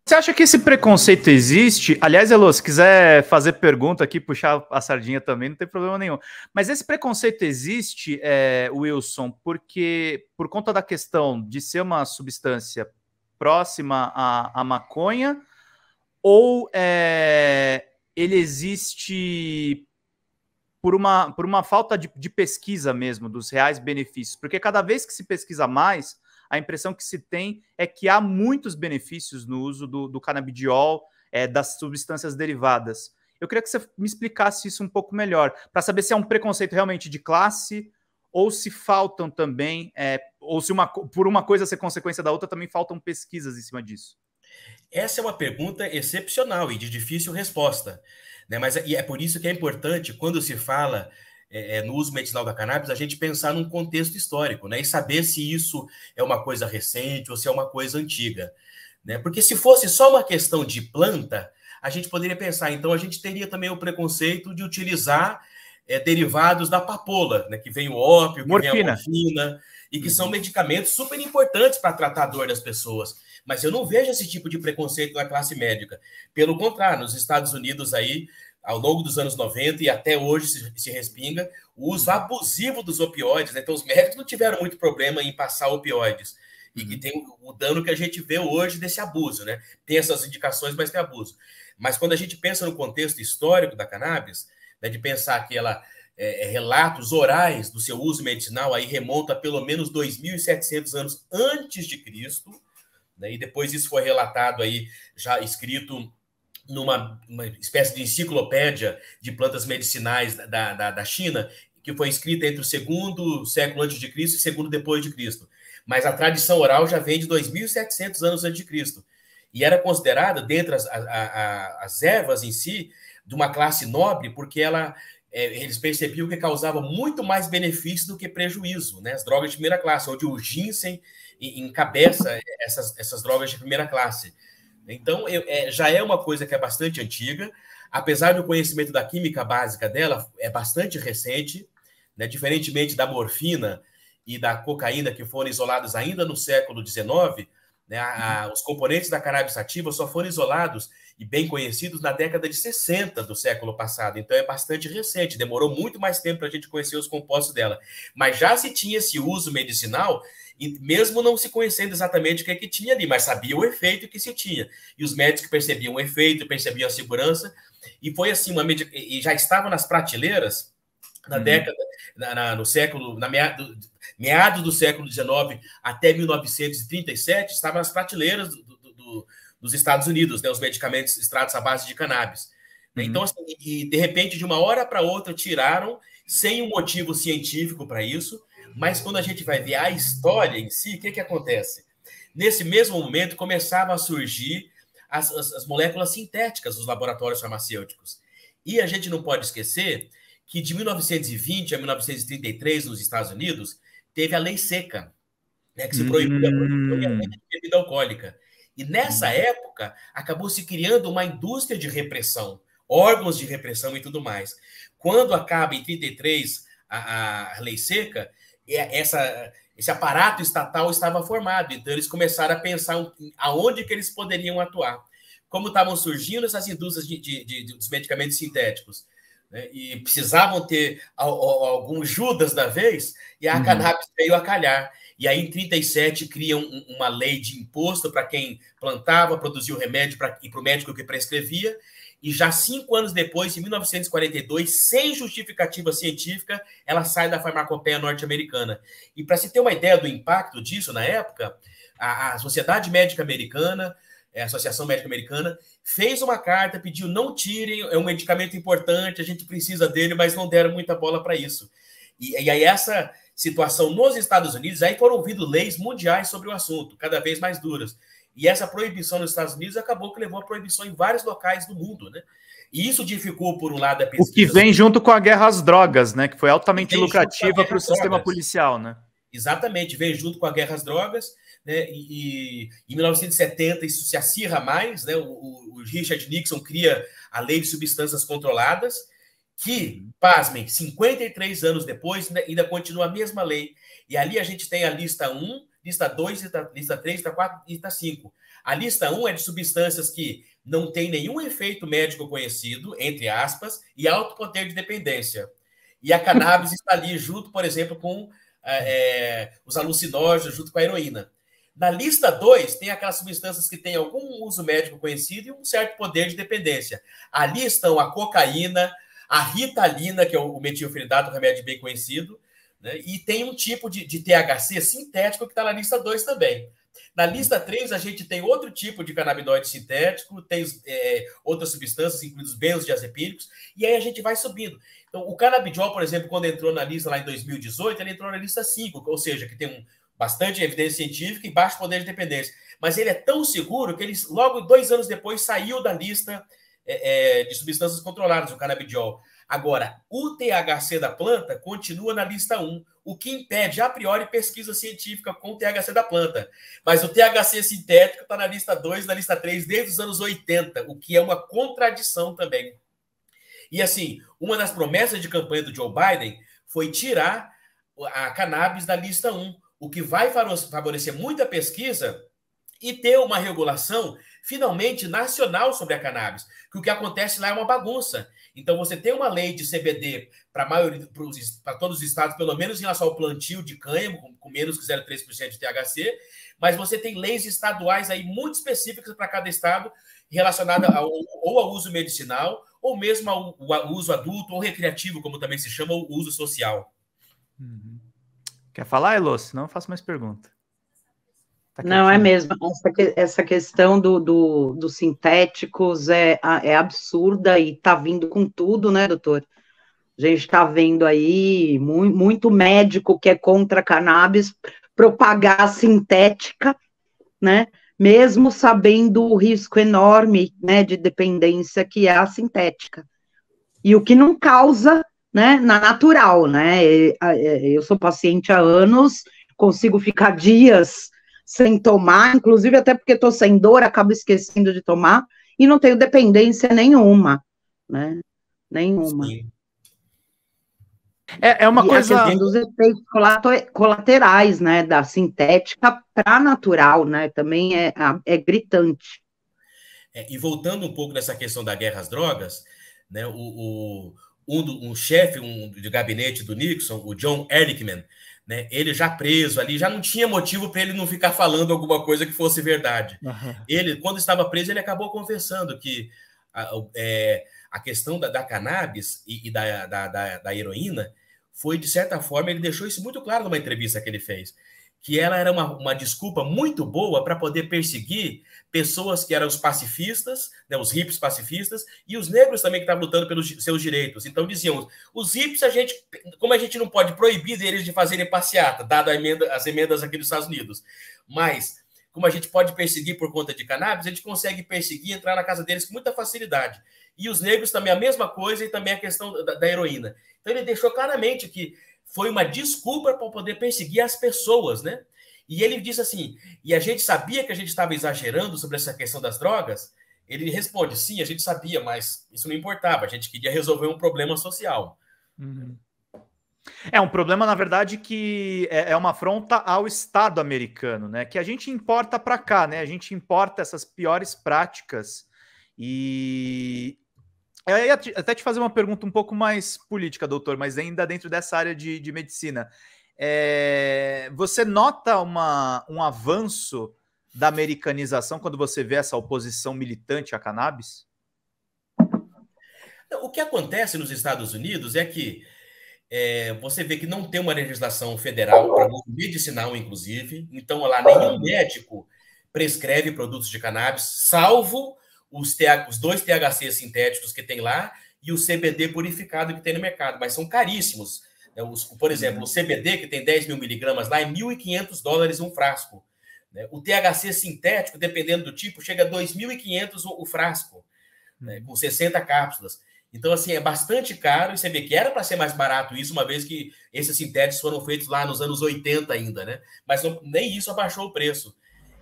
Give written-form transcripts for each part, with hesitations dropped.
Você acha que esse preconceito existe? Aliás, Elô, se quiser fazer pergunta aqui, puxar a sardinha também, não tem problema nenhum. Mas esse preconceito existe, Wilson, porque por conta da questão de ser uma substância próxima à maconha, ou ele existe por uma falta de pesquisa mesmo, dos reais benefícios? Porque cada vez que se pesquisa mais, a impressão que se tem é que há muitos benefícios no uso do canabidiol, das substâncias derivadas. Eu queria que você me explicasse isso um pouco melhor, para saber se é um preconceito realmente de classe, ou se faltam também, ou se por uma coisa ser consequência da outra, também faltam pesquisas em cima disso. Essa é uma pergunta excepcional e de difícil resposta, né? Mas é por isso que é importante, quando se fala no uso medicinal da cannabis, a gente pensar num contexto histórico, né? E saber se isso é uma coisa recente ou se é uma coisa antiga, né? Porque se fosse só uma questão de planta, a gente poderia pensar, então a gente teria também o preconceito de utilizar derivados da papoula, né? Que vem o ópio, que vem a Morfina. morfina, e que são medicamentos super importantes para tratar a dor das pessoas. Mas eu não vejo esse tipo de preconceito na classe médica. Pelo contrário, nos Estados Unidos aí, ao longo dos anos 90 e até hoje se respinga o uso abusivo dos opioides, né? Então os médicos não tiveram muito problema em passar opioides. E que tem o dano que a gente vê hoje desse abuso, né? Tem essas indicações, mas tem abuso. Mas quando a gente pensa no contexto histórico da cannabis, né, de pensar que ela relatos orais do seu uso medicinal aí remonta a pelo menos 2.700 anos antes de Cristo, né, e depois isso foi relatado aí, já escrito numa espécie de enciclopédia de plantas medicinais da China, que foi escrita entre o segundo século antes de Cristo e o segundo depois de Cristo. Mas a tradição oral já vem de 2.700 anos antes de Cristo. E era considerada, dentre as ervas em si, de uma classe nobre, porque eles percebiam que causava muito mais benefício do que prejuízo, né? As drogas de primeira classe, onde o ginseng encabeça essas drogas de primeira classe. Então, já é uma coisa que é bastante antiga, apesar do conhecimento da química básica dela, é bastante recente, né? Diferentemente da morfina e da cocaína, que foram isolados ainda no século XIX, né? Os componentes da cannabis sativa só foram isolados e bem conhecidos na década de 60 do século passado. Então é bastante recente, demorou muito mais tempo para a gente conhecer os compostos dela. Mas já se tinha esse uso medicinal, e mesmo não se conhecendo exatamente o que é que tinha ali, mas sabia o efeito que se tinha. E os médicos percebiam o efeito, percebiam a segurança, e foi assim, e já estava nas prateleiras na década, no século, meados do século XIX até 1937, estava nas prateleiras dos Estados Unidos, né, os medicamentos extratos à base de cannabis. Então, assim, e de repente, de uma hora para outra, tiraram, sem um motivo científico para isso, mas quando a gente vai ver a história em si, o que acontece? Nesse mesmo momento, começavam a surgir as moléculas sintéticas dos laboratórios farmacêuticos. E a gente não pode esquecer que de 1920 a 1933, nos Estados Unidos, teve a lei seca, né, que se proibia a produção e a venda de bebida alcoólica. E nessa época, acabou se criando uma indústria de repressão, órgãos de repressão e tudo mais. Quando acaba, em 33, a lei seca, esse aparato estatal estava formado. Então, eles começaram a pensar aonde que eles poderiam atuar. Como estavam surgindo essas indústrias dos medicamentos sintéticos, né, e precisavam ter algum Judas da vez, e a cannabis veio a calhar. E aí, em 37, criam uma lei de imposto para quem plantava, produzia o remédio e para o médico que prescrevia. E já 5 anos depois, em 1942, sem justificativa científica, ela sai da farmacopeia norte-americana. E para se ter uma ideia do impacto disso na época, a Sociedade Médica Americana, a Associação Médica Americana, fez uma carta, pediu não tirem, é um medicamento importante, a gente precisa dele, mas não deram muita bola para isso. E aí essa situação nos Estados Unidos, aí foram vindo leis mundiais sobre o assunto, cada vez mais duras. E essa proibição nos Estados Unidos acabou que levou a proibição em vários locais do mundo, né? E isso dificultou, por um lado, a pesquisa. O que vem junto com a guerra às drogas, né? Que foi altamente lucrativa para o sistema policial, né? Exatamente, vem junto com a guerra às drogas, né? E em 1970 isso se acirra mais, né? O Richard Nixon cria a Lei de Substâncias Controladas, que, pasmem, 53 anos depois ainda continua a mesma lei. E ali a gente tem a lista 1 lista 2, lista 3, lista 4 e lista 5. A lista 1 é de substâncias que não tem nenhum efeito médico conhecido, entre aspas, e alto poder de dependência. E a cannabis está ali junto, por exemplo, com os alucinógenos, junto com a heroína. Na lista 2, tem aquelas substâncias que têm algum uso médico conhecido e um certo poder de dependência. Ali estão a cocaína, a ritalina, que é o metilfenidato, um remédio bem conhecido, né? E tem um tipo de THC sintético que está na lista 2 também. Na lista 3, a gente tem outro tipo de canabinoide sintético, tem outras substâncias, incluindo os benzodiazepínicos, e aí a gente vai subindo. Então, o canabidiol, por exemplo, quando entrou na lista lá em 2018, ele entrou na lista 5, ou seja, que tem bastante evidência científica e baixo poder de dependência. Mas ele é tão seguro que ele, logo 2 anos depois, saiu da lista de substâncias controladas, o canabidiol. Agora, o THC da planta continua na lista 1, o que impede, a priori, pesquisa científica com o THC da planta. Mas o THC sintético está na lista 2, na lista 3, desde os anos 80, o que é uma contradição também. E, assim, uma das promessas de campanha do Joe Biden foi tirar a cannabis da lista 1, o que vai favorecer muita pesquisa e ter uma regulação, finalmente, nacional sobre a cannabis. Que o que acontece lá é uma bagunça. Então, você tem uma lei de CBD para todos os estados, pelo menos em relação ao plantio de cânhamo, com menos que 0,3% de THC, mas você tem leis estaduais aí muito específicas para cada estado, relacionada ou ao uso medicinal, ou mesmo ao uso adulto ou recreativo, como também se chama, o uso social. Uhum. Quer falar, Elô? Senão eu faço mais pergunta. Tá não, é mesmo. Essa questão dos sintéticos é absurda e está vindo com tudo, né, doutor? A gente está vendo aí muito médico que é contra a cannabis propagar a sintética, né? Mesmo sabendo o risco enorme, né, de dependência que é a sintética. E o que não causa, né, na natural, né? Eu sou paciente há anos, consigo ficar dias sem tomar, inclusive até porque estou sem dor, acabo esquecendo de tomar, e não tenho dependência nenhuma, né? Nenhuma. Sim. É uma coisa... A questão dos efeitos colaterais, né, da sintética para natural, né, também é gritante. E voltando um pouco nessa questão da guerra às drogas, né, um chefe de gabinete do Nixon, o John Ehrlichman, né, ele já preso ali, já não tinha motivo para ele não ficar falando alguma coisa que fosse verdade. Uhum. Ele, quando estava preso, ele acabou confessando que a questão da cannabis e da heroína foi, de certa forma, ele deixou isso muito claro numa entrevista que ele fez, que ela era uma desculpa muito boa para poder perseguir pessoas que eram os pacifistas, né, os hippies pacifistas, e os negros também que estavam lutando pelos seus direitos. Então diziam, os hippies, como a gente não pode proibir eles de fazerem passeata, dado as emendas aqui dos Estados Unidos, mas como a gente pode perseguir por conta de cannabis, a gente consegue perseguir e entrar na casa deles com muita facilidade. E os negros também a mesma coisa, e também a questão da heroína. Então ele deixou claramente que foi uma desculpa para poder perseguir as pessoas, né? E ele disse assim, e a gente sabia que a gente estava exagerando sobre essa questão das drogas? Ele responde, sim, a gente sabia, mas isso não importava, a gente queria resolver um problema social. Uhum. É um problema, na verdade, que é uma afronta ao Estado americano, né? Que a gente importa para cá, né? A gente importa essas piores práticas e... Eu ia até te fazer uma pergunta um pouco mais política, doutor, mas ainda dentro dessa área de medicina. Você nota um avanço da americanização quando você vê essa oposição militante à cannabis? O que acontece nos Estados Unidos é que você vê que não tem uma legislação federal para uso medicinal, inclusive. Então, lá, nenhum médico prescreve produtos de cannabis, salvo os 2 THC sintéticos que tem lá e o CBD purificado que tem no mercado, mas são caríssimos. Por exemplo, o CBD, que tem 10 mil miligramas lá, é $1.500 um frasco. O THC sintético, dependendo do tipo, chega a $2.500 o frasco, com 60 cápsulas. Então, assim, é bastante caro, e você vê que era para ser mais barato isso, uma vez que esses sintéticos foram feitos lá nos anos 80 ainda, né? Mas nem isso abaixou o preço.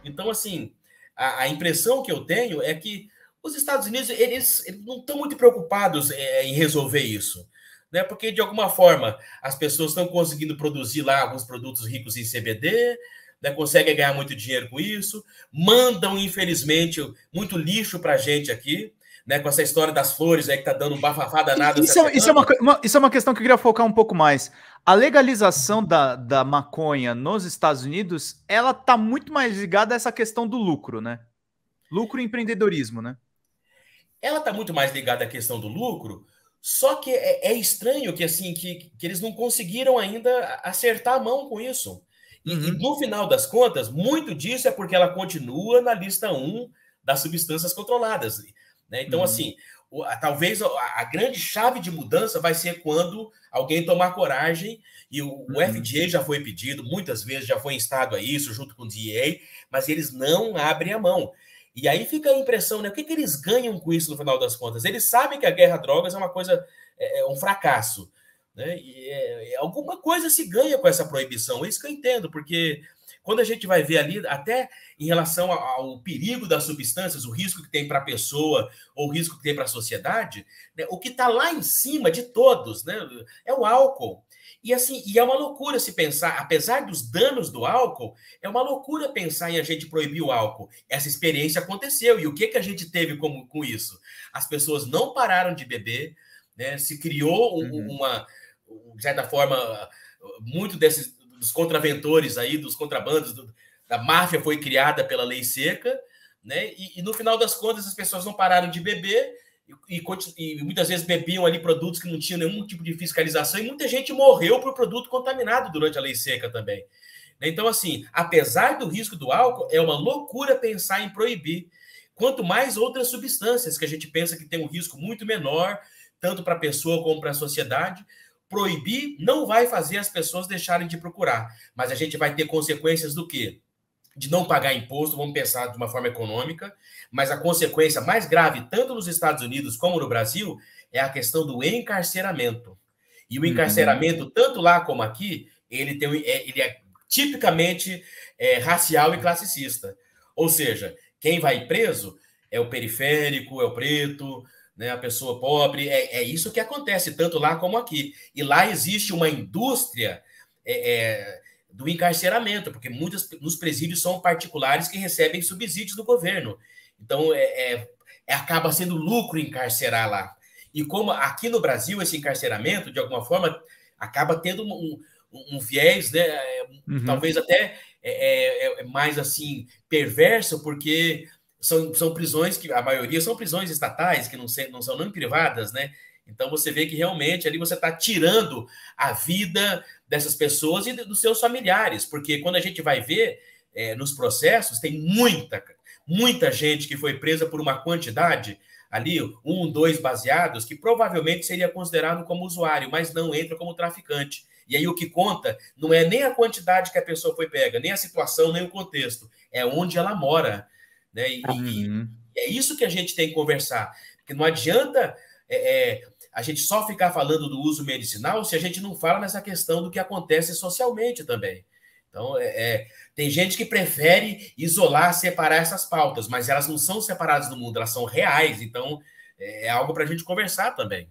Então, assim, a impressão que eu tenho é que os Estados Unidos, eles não estão muito preocupados em resolver isso, né? Porque, de alguma forma, as pessoas estão conseguindo produzir lá alguns produtos ricos em CBD, né, conseguem ganhar muito dinheiro com isso, mandam, infelizmente, muito lixo para a gente aqui, né, com essa história das flores aí que tá dando um bafafá danado. Isso é uma questão que eu queria focar um pouco mais. A legalização da maconha nos Estados Unidos, ela tá muito mais ligada a essa questão do lucro, né? Lucro e empreendedorismo, né? Ela tá muito mais ligada à questão do lucro, só que é estranho que, assim, que eles não conseguiram ainda acertar a mão com isso. E no final das contas, muito disso é porque ela continua na lista 1 das substâncias controladas, né? Então, assim, talvez a grande chave de mudança vai ser quando alguém tomar coragem, e o FDA já foi pedido, muitas vezes já foi instado a isso, junto com o DEA, mas eles não abrem a mão. E aí fica a impressão, né? O que eles ganham com isso no final das contas? Eles sabem que a guerra a drogas é uma coisa, um fracasso, né? E alguma coisa se ganha com essa proibição, é isso que eu entendo, porque quando a gente vai ver ali, até em relação ao perigo das substâncias, o risco que tem para a pessoa, ou o risco que tem para a sociedade, né, o que está lá em cima de todos, né, é o álcool. E assim, e é uma loucura se pensar, apesar dos danos do álcool, é uma loucura pensar em a gente proibir o álcool. Essa experiência aconteceu, e o que a gente teve com isso? As pessoas não pararam de beber, né, se criou de certa forma, muito dos contraventores aí, dos contrabandos, da máfia foi criada pela lei seca, né? E no final das contas as pessoas não pararam de beber e muitas vezes bebiam ali produtos que não tinham nenhum tipo de fiscalização e muita gente morreu por produto contaminado durante a lei seca também. Então, assim, apesar do risco do álcool, é uma loucura pensar em proibir. Quanto mais outras substâncias que a gente pensa que tem um risco muito menor, tanto para a pessoa como para a sociedade, proibir não vai fazer as pessoas deixarem de procurar, mas a gente vai ter consequências do quê? De não pagar imposto, vamos pensar de uma forma econômica, mas a consequência mais grave, tanto nos Estados Unidos como no Brasil, é a questão do encarceramento. E o encarceramento, tanto lá como aqui, ele é tipicamente racial e classicista. Ou seja, quem vai preso é o periférico, é o preto, né, a pessoa pobre, é isso que acontece, tanto lá como aqui. E lá existe uma indústria do encarceramento, porque muitos nos presídios são particulares que recebem subsídios do governo. Então, acaba sendo lucro encarcerar lá. E como aqui no Brasil esse encarceramento, de alguma forma, acaba tendo um viés, né, talvez até mais assim perverso, porque são prisões que a maioria são prisões estatais, que não são nem privadas, né? Então você vê que realmente ali você está tirando a vida dessas pessoas e dos seus familiares, porque quando a gente vai ver nos processos, tem muita gente que foi presa por uma quantidade ali, 1, 2 baseados, que provavelmente seria considerado como usuário, mas não entra como traficante. E aí o que conta não é nem a quantidade que a pessoa foi pega, nem a situação, nem o contexto, é onde ela mora, né? E é isso que a gente tem que conversar, porque não adianta a gente só ficar falando do uso medicinal se a gente não fala nessa questão do que acontece socialmente também. Então, tem gente que prefere isolar, separar essas pautas, mas elas não são separadas do mundo, elas são reais. Então, é algo para a gente conversar também.